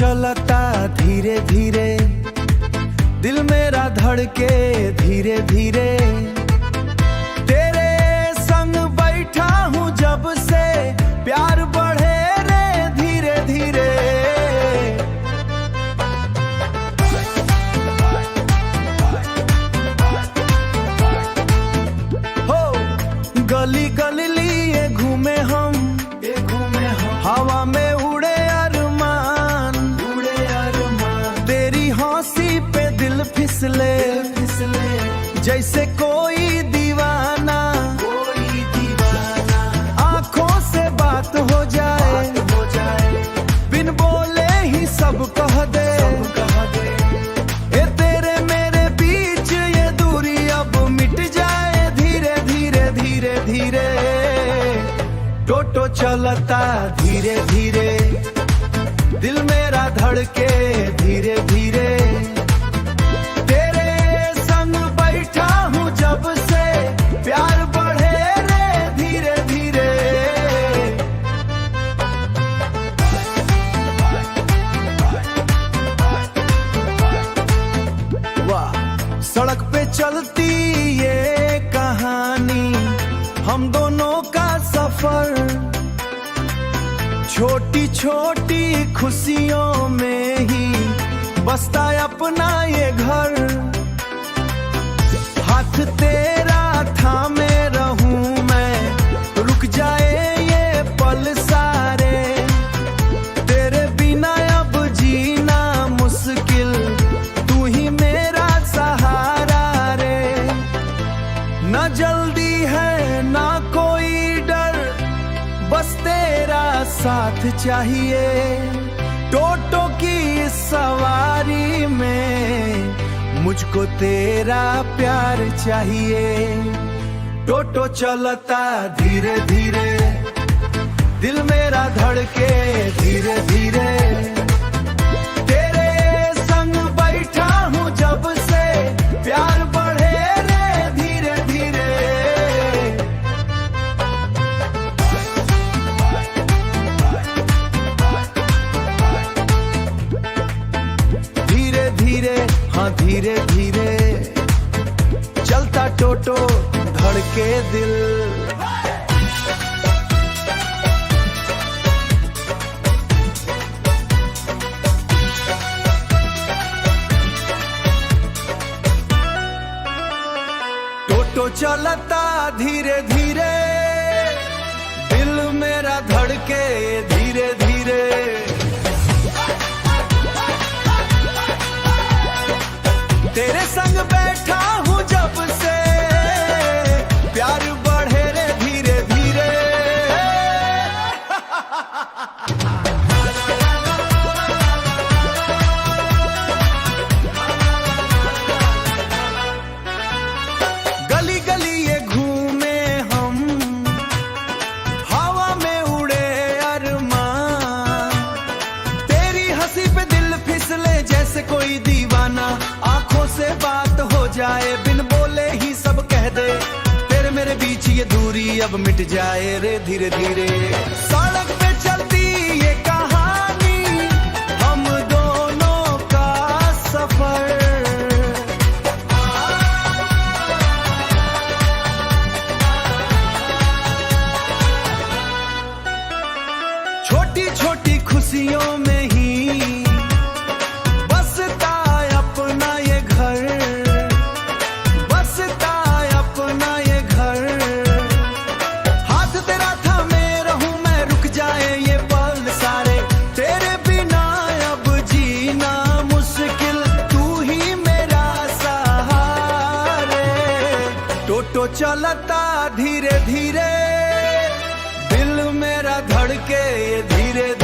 चलता धीरे धीरे, दिल मेरा धड़के धीरे धीरे। तेरे संग बैठा हूँ जब से, प्यार बढ़े रे धीरे धीरे। हो गली गली लिए घूमे हम, हवा में उड़े अरमान, तेरी हंसी पे दिल फिसले जैसे कोई दीवाना। आंखों से बात हो जाए, बिन बोले ही सब कह दे। ए तेरे मेरे बीच ये दूरी अब मिट जाए धीरे धीरे धीरे धीरे। टोटो चलता धीरे धीरे, दिल मेरा धड़के धीरे धीरे। तेरे संग बैठा हूँ जब से, प्यार बढ़े रे धीरे धीरे। वाह, सड़क पे चलती ये कहानी, हम दोनों का सफर। छोटी छोटी खुशियों में ही बसता अपना ये घर। हाथ तेरा थामे रहूं मैं, रुक जाए ये पल सारे। तेरे बिना अब जीना मुश्किल, तू ही मेरा सहारा रे। न जल्दी है ना कोई डर, बस तेरा साथ चाहिए। टोटो की सवारी में मुझको तेरा प्यार चाहिए। टोटो चलता धीरे धीरे, दिल मेरा धड़के धीरे धीरे। तेरे संग बैठा हूँ जब से, प्यार बढ़े रे धीरे धीरे। धीरे धीरे हाँ धीरे धीरे चलता टोटो, धड़के दिल। टोटो चलता धीरे धीरे, दिल मेरा धड़के धीरे धीरे। तेरे संग बैठा हूँ जब से, प्यार बढ़े रे धीरे धीरे। गली गली ये घूमे हम, हवा में उड़े अरमान। तेरी हंसी पे दिल फिसले जैसे कोई दीवाना। आंखों से बात हो जाए, बिन बोले ही सब कह दे। तेरे मेरे बीच ये दूरी अब मिट जाए रे धीरे धीरे। सड़क पे चलती ये कहानी, हम दोनों का सफर। छोटी छोटी खुशियों में ही बसता अपना ये घर, बसता अपना ये घर। हाथ तेरा थामे रहूं मैं, रुक जाए ये पल सारे। तेरे बिना अब जीना मुश्किल, तू ही मेरा सहारे। टोटो चलता धीरे धीरे, दिल मेरा धड़के धीरे धीरे।